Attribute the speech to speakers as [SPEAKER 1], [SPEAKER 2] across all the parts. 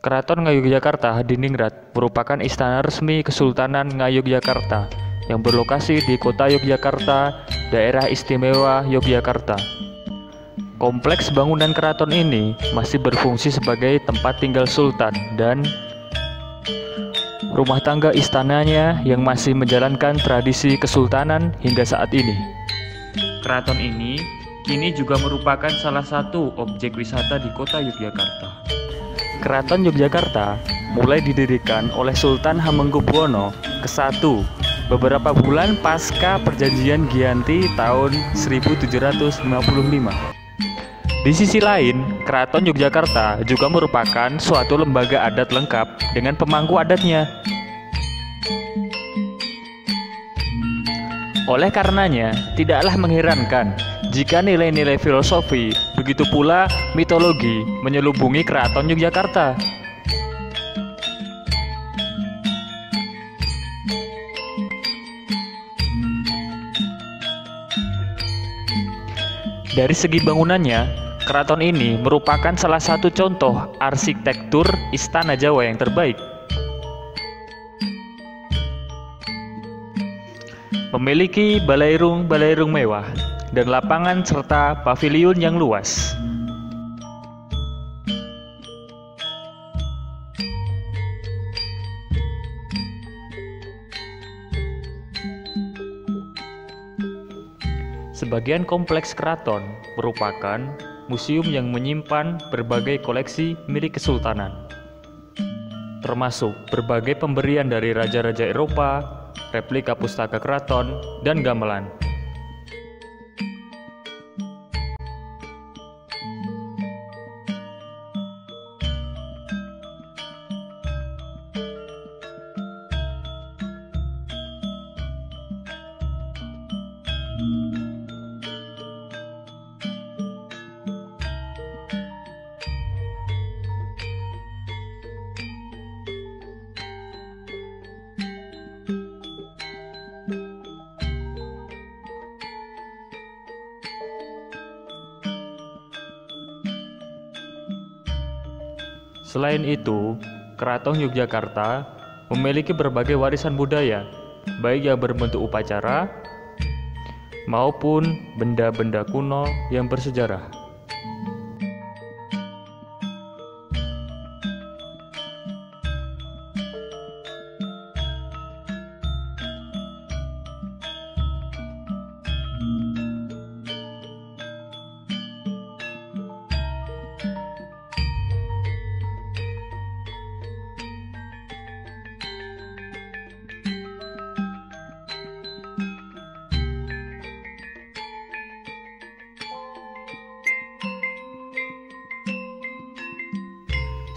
[SPEAKER 1] Keraton Ngayogyakarta Hadiningrat merupakan istana resmi Kesultanan Ngayogyakarta yang berlokasi di Kota Yogyakarta, Daerah Istimewa Yogyakarta. Kompleks bangunan keraton ini masih berfungsi sebagai tempat tinggal sultan dan rumah tangga istananya yang masih menjalankan tradisi kesultanan hingga saat ini. Keraton ini kini juga merupakan salah satu objek wisata di Kota Yogyakarta. Keraton Yogyakarta mulai didirikan oleh Sultan Hamengkubuwono ke-1 beberapa bulan pasca Perjanjian Giyanti tahun 1755. Di sisi lain, Keraton Yogyakarta juga merupakan suatu lembaga adat lengkap dengan pemangku adatnya. Oleh karenanya, tidaklah mengherankan jika nilai-nilai filosofi, begitu pula mitologi menyelubungi Keraton Yogyakarta. Dari segi bangunannya, keraton ini merupakan salah satu contoh arsitektur istana Jawa yang terbaik. Memiliki balairung mewah dan lapangan serta paviliun yang luas. Sebagian kompleks keraton merupakan museum yang menyimpan berbagai koleksi milik kesultanan, termasuk berbagai pemberian dari raja-raja Eropa, replika pustaka keraton, dan gamelan. Selain itu, Keraton Yogyakarta memiliki berbagai warisan budaya, baik yang berbentuk upacara maupun benda-benda kuno yang bersejarah.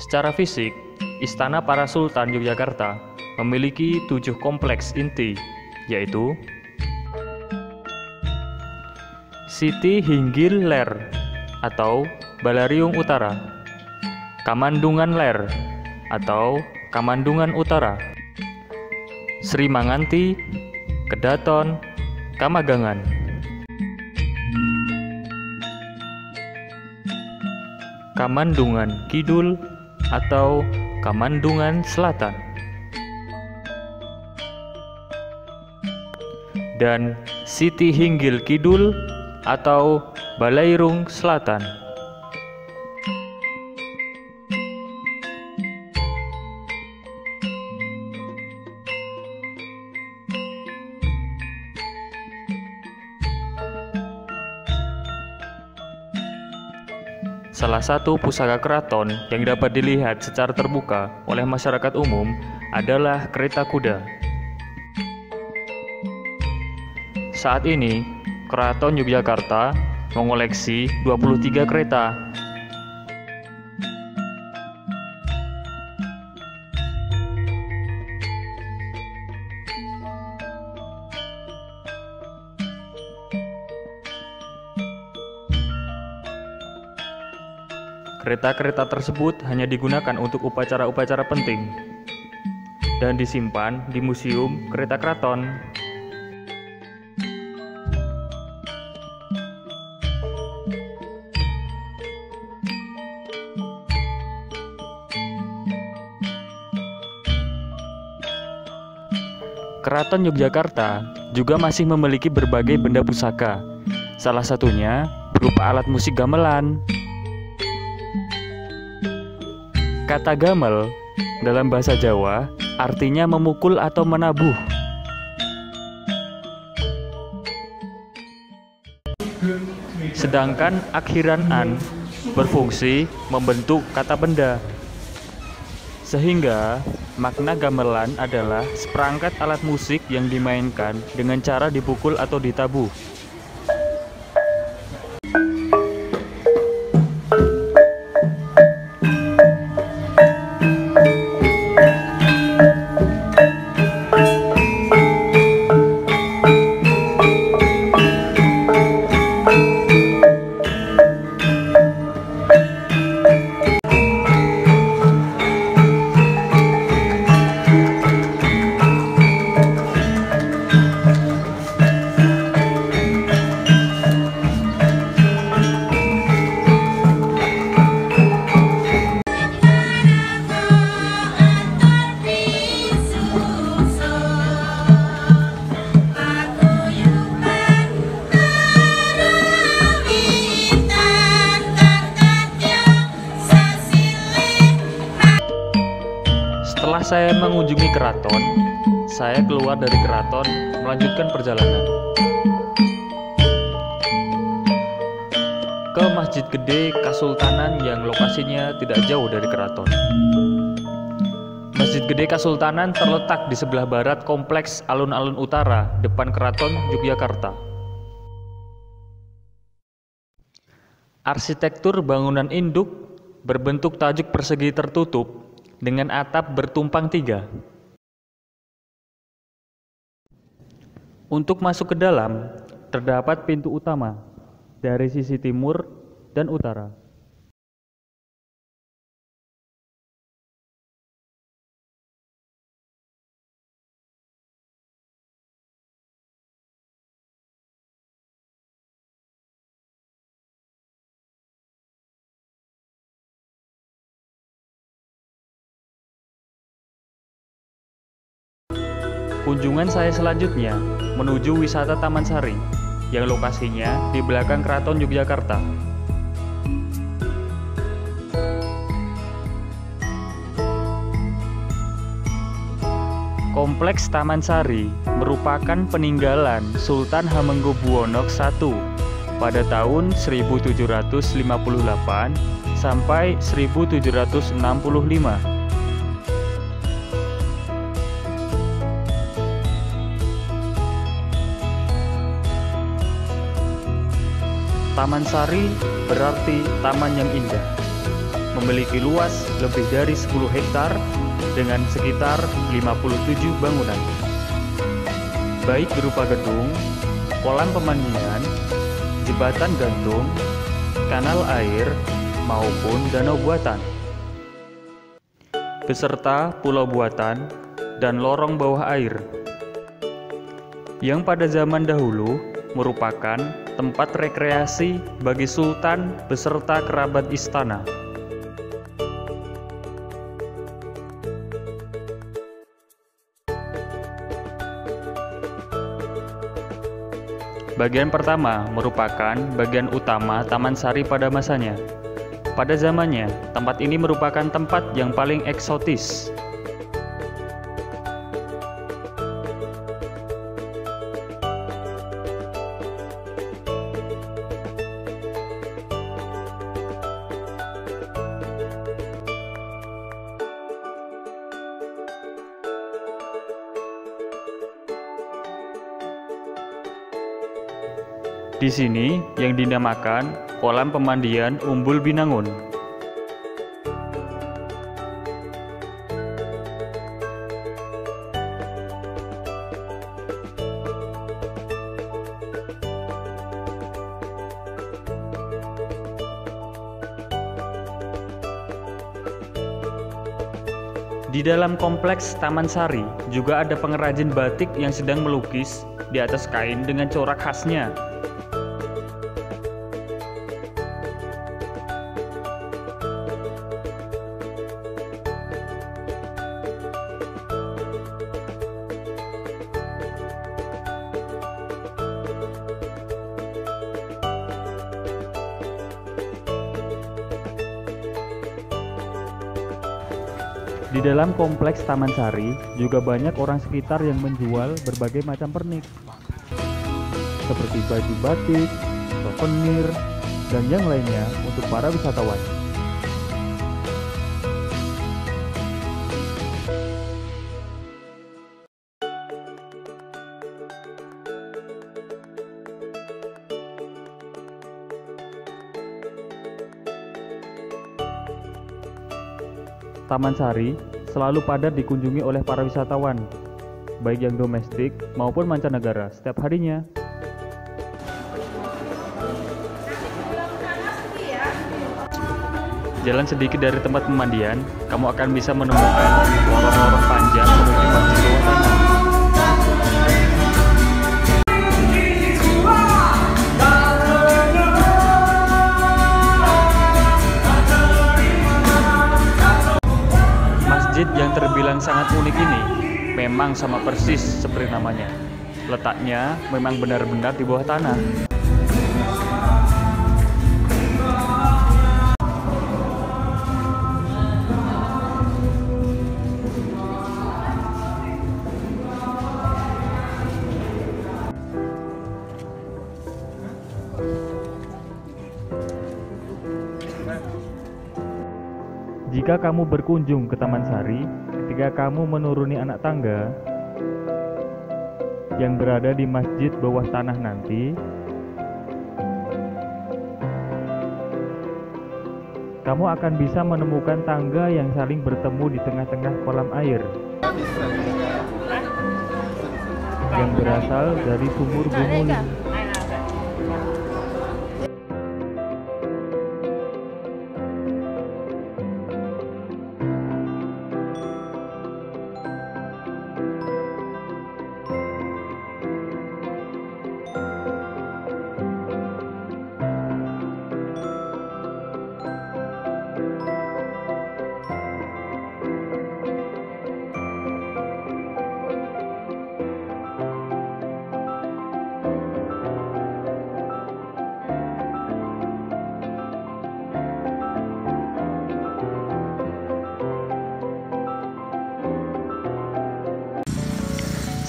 [SPEAKER 1] Secara fisik, Istana Para Sultan Yogyakarta memiliki 7 kompleks inti, yaitu Siti Hinggil Ler atau Balariung Utara, Kamandungan Ler atau Kamandungan Utara, Sri Manganti, Kedaton, Kamagangan, Kamandungan Kidul atau Kamandungan Selatan, dan Siti Hinggil Kidul atau Balairung Selatan. Salah satu pusaka keraton yang dapat dilihat secara terbuka oleh masyarakat umum adalah kereta kuda. Saat ini, Keraton Yogyakarta mengoleksi 23 kereta. Kereta-kereta tersebut hanya digunakan untuk upacara-upacara penting dan disimpan di Museum Kereta Keraton. Keraton Yogyakarta juga masih memiliki berbagai benda pusaka, salah satunya berupa alat musik gamelan. Kata gamel dalam bahasa Jawa artinya memukul atau menabuh. Sedangkan akhiran an berfungsi membentuk kata benda. Sehingga makna gamelan adalah seperangkat alat musik yang dimainkan dengan cara dipukul atau ditabuh. Setelah saya mengunjungi keraton, saya keluar dari keraton melanjutkan perjalanan ke Masjid Gede Kasultanan yang lokasinya tidak jauh dari keraton. Masjid Gede Kasultanan terletak di sebelah barat kompleks Alun-Alun Utara depan Keraton Yogyakarta. Arsitektur bangunan induk berbentuk tajuk persegi tertutup dengan atap bertumpang tiga. Untuk masuk ke dalam, terdapat pintu utama dari sisi timur dan utara. Kunjungan saya selanjutnya menuju wisata Taman Sari yang lokasinya di belakang Keraton Yogyakarta. Kompleks Taman Sari merupakan peninggalan Sultan Hamengkubuwono I pada tahun 1758 sampai 1765. Taman Sari berarti taman yang indah, memiliki luas lebih dari 10 hektar dengan sekitar 57 bangunan, baik berupa gedung, kolam pemandian, jembatan gantung, kanal air, maupun danau buatan, beserta pulau buatan dan lorong bawah air, yang pada zaman dahulu merupakan tempat rekreasi bagi sultan beserta kerabat istana. Bagian pertama merupakan bagian utama Taman Sari pada masanya. Pada zamannya, tempat ini merupakan tempat yang paling eksotis. Di sini yang dinamakan kolam pemandian Umbul Binangun. Di dalam kompleks Taman Sari juga ada pengrajin batik yang sedang melukis di atas kain dengan corak khasnya.
[SPEAKER 2] Di dalam kompleks Taman Sari juga banyak orang sekitar yang menjual berbagai macam pernik seperti baju batik, souvenir, dan yang lainnya untuk para wisatawan. Taman Sari selalu padat dikunjungi oleh para wisatawan, baik yang domestik maupun mancanegara setiap harinya. Jalan sedikit dari tempat pemandian, kamu akan bisa menemukan lorong-lorong panjang menuju masjid bawah tanah. Masjid yang terbilang sangat unik ini memang sama persis seperti namanya. Letaknya memang benar-benar di bawah tanah. Jika kamu berkunjung ke Taman Sari, ketika kamu menuruni anak tangga yang berada di masjid bawah tanah nanti, kamu akan bisa menemukan tangga yang saling bertemu di tengah-tengah kolam air yang berasal dari sumur Bumulu.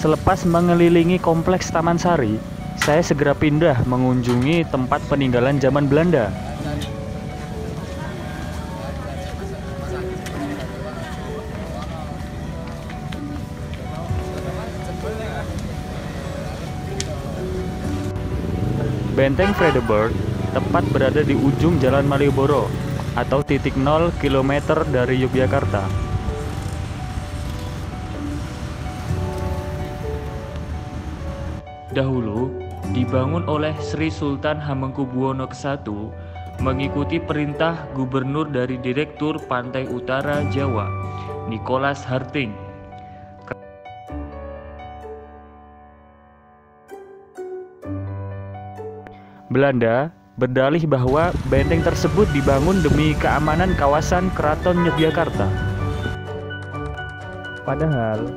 [SPEAKER 2] Selepas mengelilingi kompleks Taman Sari, saya segera pindah mengunjungi tempat peninggalan zaman Belanda. Benteng Vredenburg tepat berada di ujung Jalan Malioboro atau titik 0 km dari Yogyakarta. Dahulu dibangun oleh Sri Sultan Hamengkubuwono I mengikuti perintah gubernur dari Direktur Pantai Utara Jawa, Nicholas Harting. Belanda berdalih bahwa benteng tersebut dibangun demi keamanan kawasan Keraton Yogyakarta. Padahal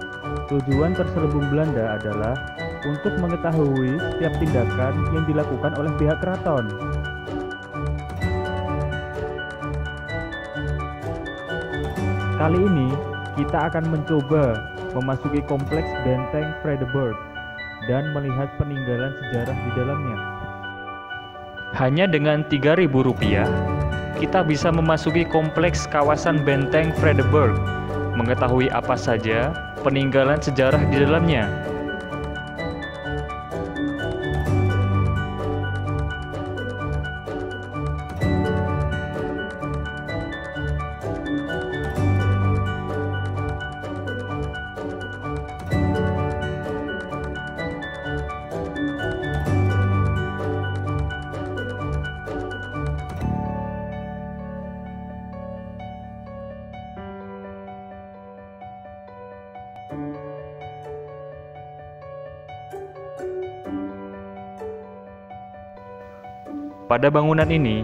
[SPEAKER 2] tujuan terselubung Belanda adalah untuk mengetahui setiap tindakan yang dilakukan oleh pihak keraton. Kali ini kita akan mencoba memasuki kompleks Benteng Vredenburg dan melihat peninggalan sejarah di dalamnya. Hanya dengan Rp3.000, kita bisa memasuki kompleks kawasan Benteng Vredenburg, mengetahui apa saja peninggalan sejarah di dalamnya. Pada bangunan ini,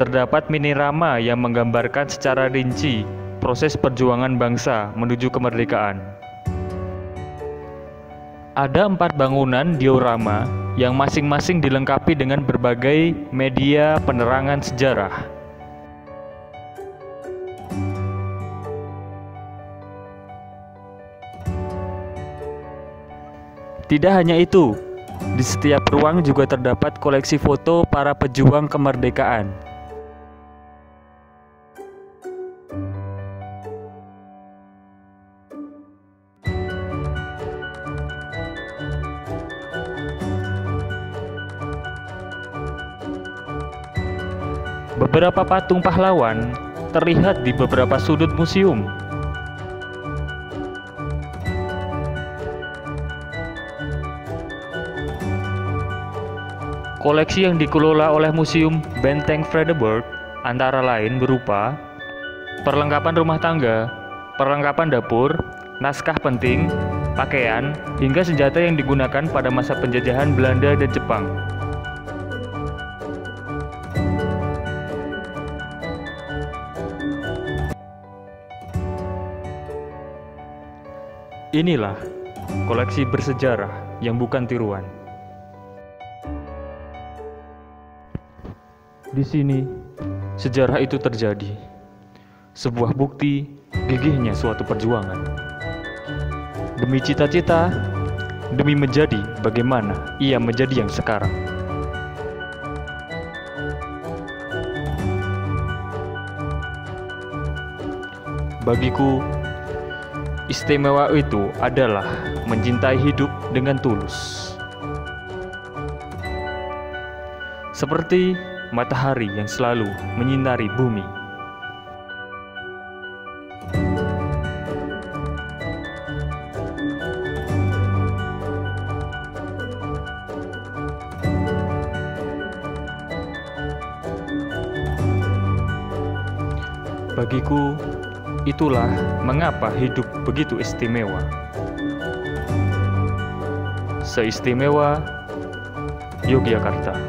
[SPEAKER 2] terdapat minirama yang menggambarkan secara rinci proses perjuangan bangsa menuju kemerdekaan. Ada 4 bangunan diorama yang masing-masing dilengkapi dengan berbagai media penerangan sejarah.
[SPEAKER 1] Tidak hanya itu, di setiap ruang juga terdapat koleksi foto para pejuang kemerdekaan. Beberapa patung pahlawan terlihat di beberapa sudut museum. Koleksi yang dikelola oleh Museum Benteng Vredenburg antara lain berupa perlengkapan rumah tangga, perlengkapan dapur, naskah penting, pakaian, hingga senjata yang digunakan pada masa penjajahan Belanda dan Jepang. Inilah koleksi bersejarah yang bukan tiruan. Di sini, sejarah itu terjadi. Sebuah bukti gigihnya suatu perjuangan. Demi cita-cita, demi menjadi bagaimana ia menjadi yang sekarang. Bagiku, istimewa itu adalah mencintai hidup dengan tulus. Seperti matahari yang selalu menyinari bumi. Bagiku, itulah mengapa hidup begitu istimewa. Seistimewa Yogyakarta.